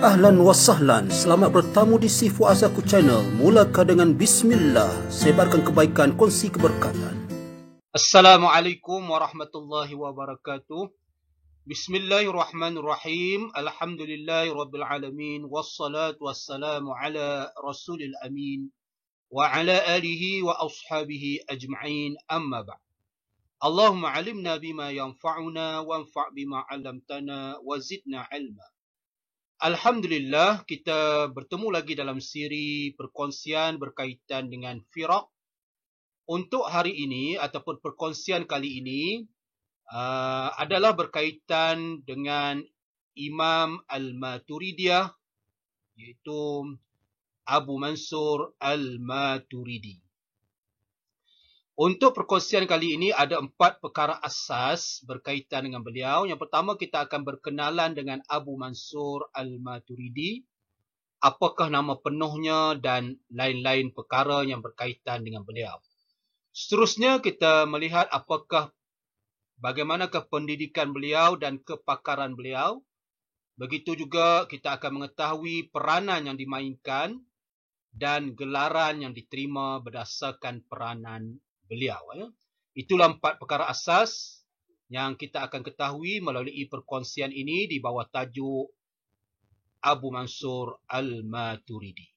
Ahlan wa sahlan, selamat bertamu di Sifu Azaku Channel. Mulakan dengan Bismillah, sebarkan kebaikan, kongsi keberkatan. Assalamualaikum warahmatullahi wabarakatuh. Bismillahirrahmanirrahim. Alhamdulillahi rabbil alamin. Wassalatu wassalamu ala rasulil amin. Wa ala alihi wa ashabihi ajma'in, amma ba'd. Allahumma alimna bima yanfa'una wanfa' bima 'allamtana wa zidna ilma. Alhamdulillah, kita bertemu lagi dalam siri perkongsian berkaitan dengan firaq. Untuk hari ini ataupun perkongsian kali ini adalah berkaitan dengan Imam Al-Maturidiyah, iaitu Abu Mansur Al-Maturidi. Untuk perkongsian kali ini ada 4 perkara asas berkaitan dengan beliau. Yang pertama, kita akan berkenalan dengan Abu Mansur Al-Maturidi. Apakah nama penuhnya dan lain-lain perkara yang berkaitan dengan beliau. Seterusnya, kita melihat bagaimanakah pendidikan beliau dan kepakaran beliau. Begitu juga kita akan mengetahui peranan yang dimainkan dan gelaran yang diterima berdasarkan peranan beliau. Itulah 4 perkara asas yang kita akan ketahui melalui perkongsian ini di bawah tajuk Abu Mansur Al-Maturidi.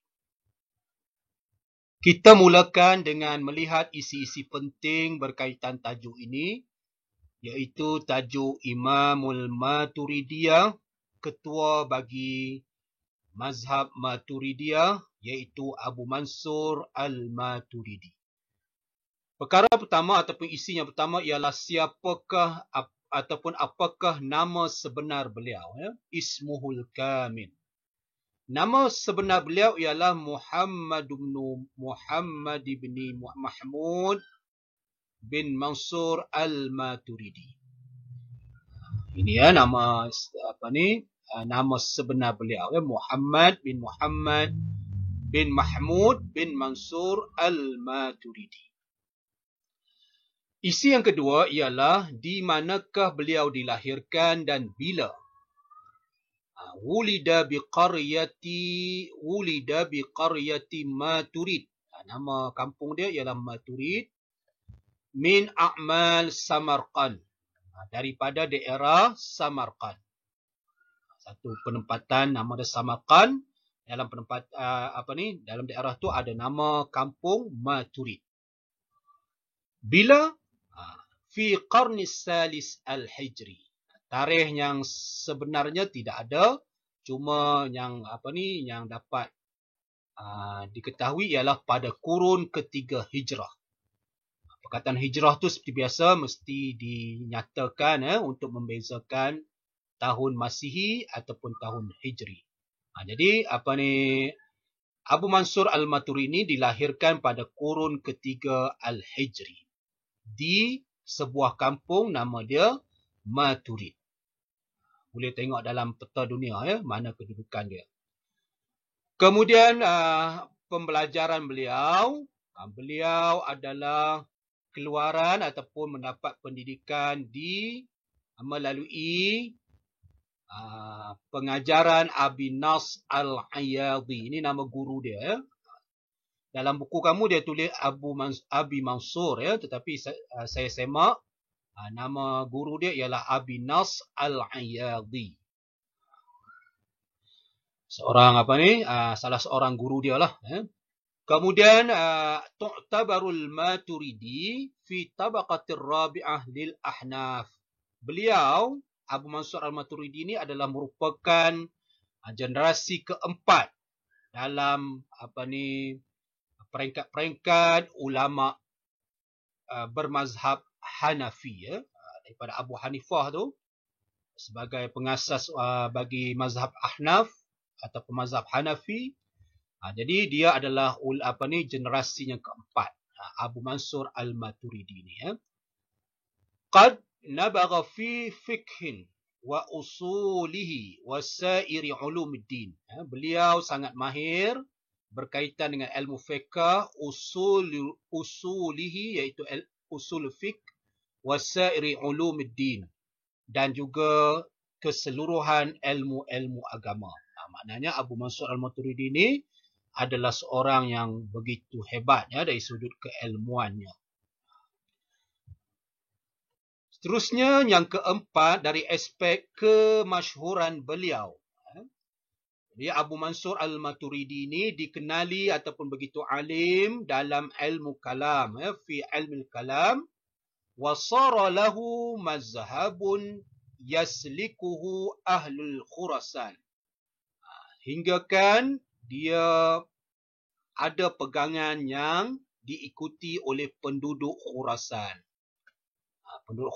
Kita mulakan dengan melihat isi-isi penting berkaitan tajuk ini, iaitu tajuk Imamul Maturidiyah, ketua bagi mazhab Maturidiyah, iaitu Abu Mansur Al-Maturidi. Perkara pertama ataupun isi yang pertama ialah siapakah ataupun apakah nama sebenar beliau. Ismuhul Kamil. Nama sebenar beliau ialah Muhammad bin Mahmud bin Mansur Al-Maturidi. Ini nama nama sebenar beliau, Muhammad bin Mahmud bin Mansur Al-Maturidi. Isi yang kedua ialah di manakah beliau dilahirkan dan bila. Wulida biqaryati Maturid. Nama kampung dia ialah Maturid. Min A'mal Samarqand. Daripada daerah Samarqand. Satu penempatan nama dia Samarqand. Dalam dalam daerah tu ada nama kampung Maturid. Bila? Fi qarnis salis al-hijri. Tarikh yang sebenarnya tidak ada, cuma yang yang dapat diketahui ialah pada kurun ketiga hijrah. Perkataan hijrah tu seperti biasa mesti dinyatakan untuk membezakan tahun Masihi ataupun tahun Hijri. Jadi Abu Mansur Al-Maturidi dilahirkan pada kurun ketiga Al-Hijri di sebuah kampung nama dia Maturid. Boleh tengok dalam peta dunia mana kedudukan dia. Kemudian pembelajaran beliau, beliau adalah keluaran ataupun mendapat pendidikan melalui pengajaran Abi Nas Al-Ayyadi. Ini nama guru dia. Dalam buku kamu dia tulis Abi Mansur, tetapi saya semak nama guru dia ialah Abi Nas Al-Ayyadi. Salah seorang guru dia lah. Kemudian tu'tabarul Maturidi fi tabaqatir rabi'ah lil ahnaf. Beliau Abu Mansur Al-Maturidi ini adalah merupakan generasi keempat dalam peringkat-peringkat ulama bermazhab Hanafi, daripada Abu Hanifah tu sebagai pengasas bagi mazhab Ahnaf atau mazhab Hanafi. Jadi dia adalah generasi yang keempat, Abu Mansur Al-Maturidi ini. Qad nabagha fi fiqhin wa usulihi wa sa'iri ulumuddin. Beliau sangat mahir berkaitan dengan ilmu fiqh, usulihi iaitu usul fiqh, wasairi ulumuddin, dan juga keseluruhan ilmu-ilmu agama. Maknanya Abu Mansur Al-Maturidi ini adalah seorang yang begitu hebat dari sudut keilmuannya. Seterusnya yang keempat dari aspek kemasyhuran beliau. Jadi Abu Mansur Al-Maturidi ini dikenali ataupun begitu alim dalam ilmu kalam, fi ilmu kalam, wa sara lahu mazhabun yaslikuhu ahlul Khurasan. Hingga kan dia ada pegangan yang diikuti oleh penduduk Khurasan. Penduduk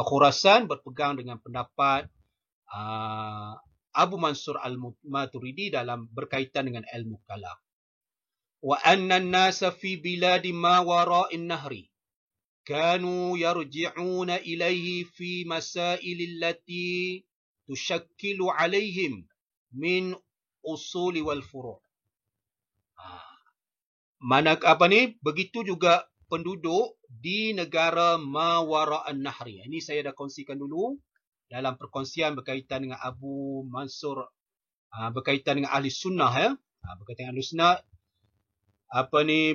Khurasan berpegang dengan pendapat Abu Mansur Al-Maturidi dalam berkaitan dengan ilmu kalam. Wa anna an-nasa fi biladi ma wara'in nahri kanu yarji'una ilayhi fi masail allati tushakkilu alaihim min usuli wal furu'. Begitu juga penduduk di negara ma wara'an nahri. Ini saya dah kongsikan dulu dalam perkongsian berkaitan dengan Abu Mansur, berkaitan dengan ahli sunnah, berkaitan dengan ahli sunnah,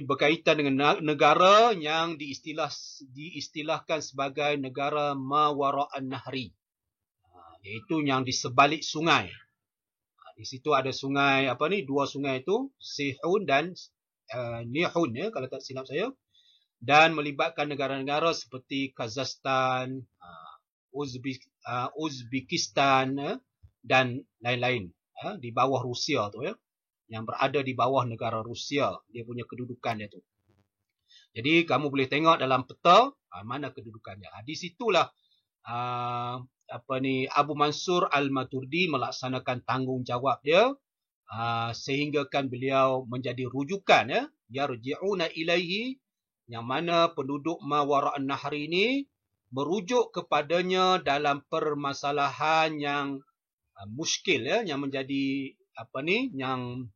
berkaitan dengan negara yang diistilahkan sebagai negara ma wara'an nahri, iaitu yang di sebalik sungai. Di situ ada sungai, dua sungai itu, Sihun dan Nihun, kalau tak silap saya, dan melibatkan negara-negara seperti Kazakhstan, Uzbekistan dan lain-lain, di bawah Rusia tu, yang berada di bawah negara Rusia, dia punya kedudukan dia tu. Jadi kamu boleh tengok dalam peta mana kedudukannya. Di situlah Abu Mansur Al-Maturidi melaksanakan tanggungjawab dia, sehingga kan beliau menjadi rujukan, yarji'una ilaihi, yang mana penduduk ma wara'an nahri ini merujuk kepadanya dalam permasalahan yang muskil, yang menjadi yang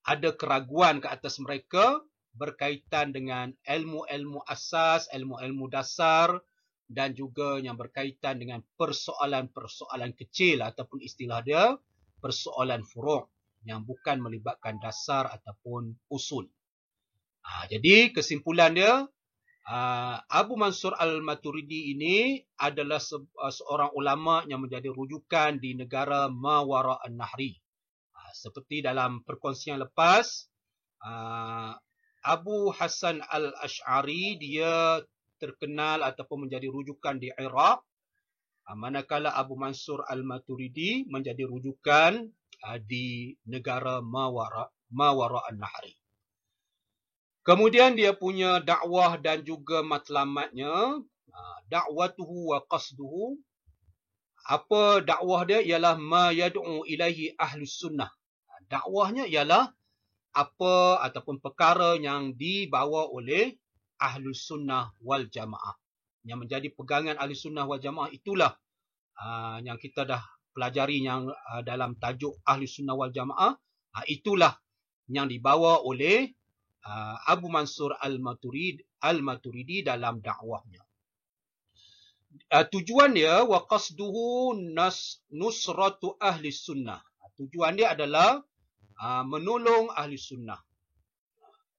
ada keraguan ke atas mereka berkaitan dengan ilmu-ilmu asas, ilmu-ilmu dasar, dan juga yang berkaitan dengan persoalan-persoalan kecil ataupun istilah dia persoalan furu' yang bukan melibatkan dasar ataupun usul. Jadi kesimpulan dia, Abu Mansur Al-Maturidi ini adalah seorang ulama yang menjadi rujukan di negara ma wara'an nahri. Seperti dalam perkongsian lepas, Abu Hasan Al-Ash'ari dia terkenal ataupun menjadi rujukan di Iraq, manakala Abu Mansur Al-Maturidi menjadi rujukan di negara ma wara'an nahri. Kemudian dia punya dakwah dan juga matlamatnya, dakwatuhu wa qasduhu. Apa dakwah dia ialah ma yad'u ilaihi ahlus sunnah. Dakwahnya ialah apa ataupun perkara yang dibawa oleh ahlus sunnah wal jamaah. Yang menjadi pegangan ahlus sunnah wal jamaah itulah yang kita dah pelajari yang dalam tajuk ahlus sunnah wal jamaah. Itulah yang dibawa oleh Abu Mansur Al-Maturidi dalam dakwahnya. Tujuan dia wa qasduhu nusratu ahli sunnah. Tujuan dia adalah menolong ahli sunnah.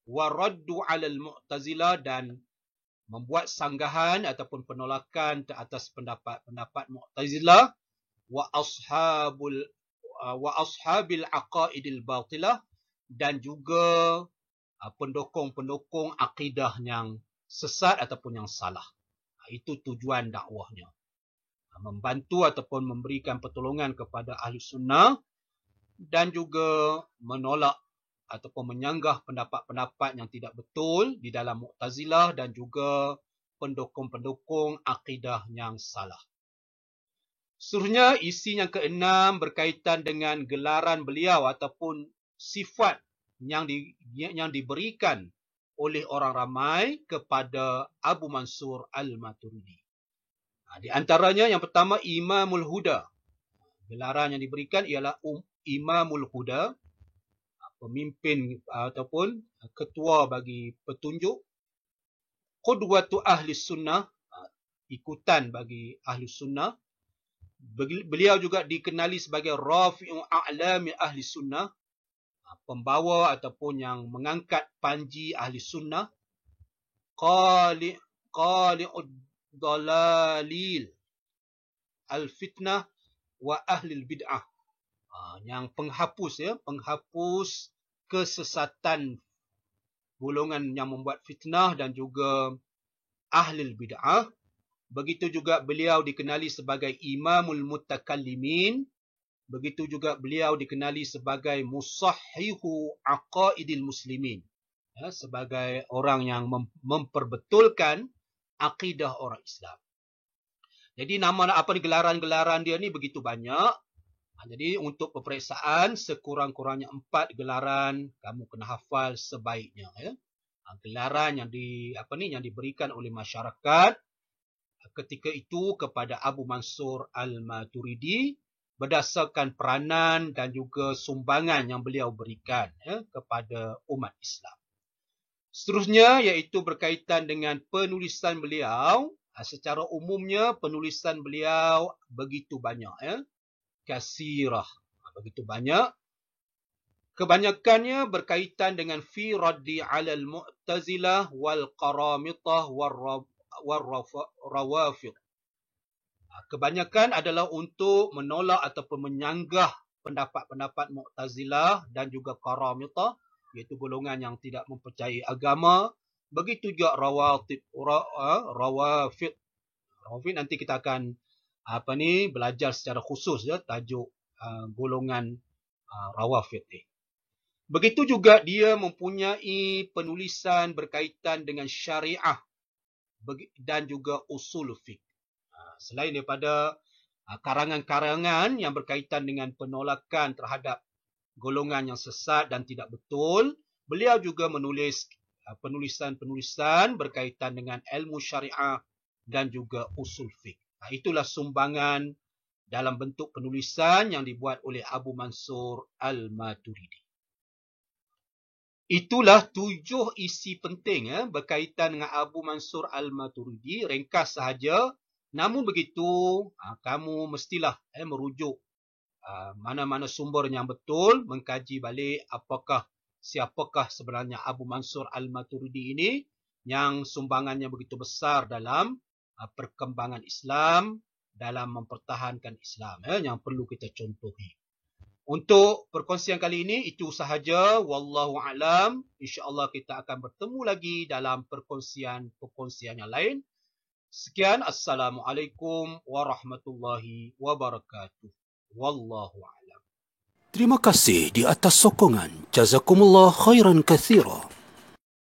Wa raddu 'alal mu'tazilah, dan membuat sanggahan ataupun penolakan atas pendapat Mu'tazilah wa ashabil aqaidil batilah, dan juga pendukung-pendukung akidah yang sesat ataupun yang salah. Itu tujuan dakwahnya. Membantu ataupun memberikan pertolongan kepada ahli sunnah dan juga menolak ataupun menyanggah pendapat-pendapat yang tidak betul di dalam Mu'tazilah dan juga pendukung-pendukung akidah yang salah. Seterusnya, isi yang keenam berkaitan dengan gelaran beliau ataupun sifat yang diberikan oleh orang ramai kepada Abu Mansur Al-Maturidi. Di antaranya yang pertama, Imamul Huda. Gelaran yang diberikan ialah Imamul Huda, pemimpin ataupun ketua bagi petunjuk. Qudwatu ahli sunnah, ikutan bagi ahli sunnah. Beliau juga dikenali sebagai Rafi'u A'lami Ahli Sunnah, pembawa ataupun yang mengangkat panji Ahli Sunnah. Qali'ud dalalil al-fitnah wa ahli bid'ah. Yang penghapus, penghapus kesesatan golongan yang membuat fitnah dan juga ahli bid'ah. Begitu juga beliau dikenali sebagai Imamul Mutakallimin. Begitu juga beliau dikenali sebagai Musahhihu Aqaidil Muslimin. Sebagai orang yang memperbetulkan akidah orang Islam. Jadi gelaran-gelaran dia ni begitu banyak. Jadi untuk peperiksaan sekurang-kurangnya 4 gelaran kamu kena hafal sebaiknya. Gelaran yang yang diberikan oleh masyarakat ketika itu kepada Abu Mansur Al-Maturidi berdasarkan peranan dan juga sumbangan yang beliau berikan kepada umat Islam. Seterusnya iaitu berkaitan dengan penulisan beliau. Secara umumnya penulisan beliau begitu banyak. Kasirah. Begitu banyak. Kebanyakannya berkaitan dengan fi raddi alal mu'tazilah wal qaramitah wal rawafid. Kebanyakan adalah untuk menolak ataupun menyanggah pendapat-pendapat Mu'tazilah dan juga Qaramitah, iaitu golongan yang tidak mempercayai agama. Begitu juga Rawafid. Rawafid nanti kita akan belajar secara khusus tajuk golongan Rawafid ni. Begitu juga dia mempunyai penulisan berkaitan dengan syariah dan juga usul fiqh. Selain daripada karangan-karangan yang berkaitan dengan penolakan terhadap golongan yang sesat dan tidak betul, beliau juga menulis penulisan-penulisan berkaitan dengan ilmu syariah dan juga usul fiqh. Itulah sumbangan dalam bentuk penulisan yang dibuat oleh Abu Mansur Al-Maturidi. Itulah 7 isi penting berkaitan dengan Abu Mansur Al-Maturidi. Ringkas sahaja. Namun begitu, kamu mestilah merujuk mana-mana sumber yang betul, mengkaji balik siapakah sebenarnya Abu Mansur Al-Maturidi ini yang sumbangannya begitu besar dalam perkembangan Islam, dalam mempertahankan Islam yang perlu kita contohi. Untuk perkongsian kali ini itu sahaja. Wallahu a'lam. InsyaAllah kita akan bertemu lagi dalam perkongsian yang lain. Sekian. Assalamualaikum warahmatullahi wabarakatuh. Wallahu a'lam. Terima kasih di atas sokongan. Jazakumullah khairan katsira.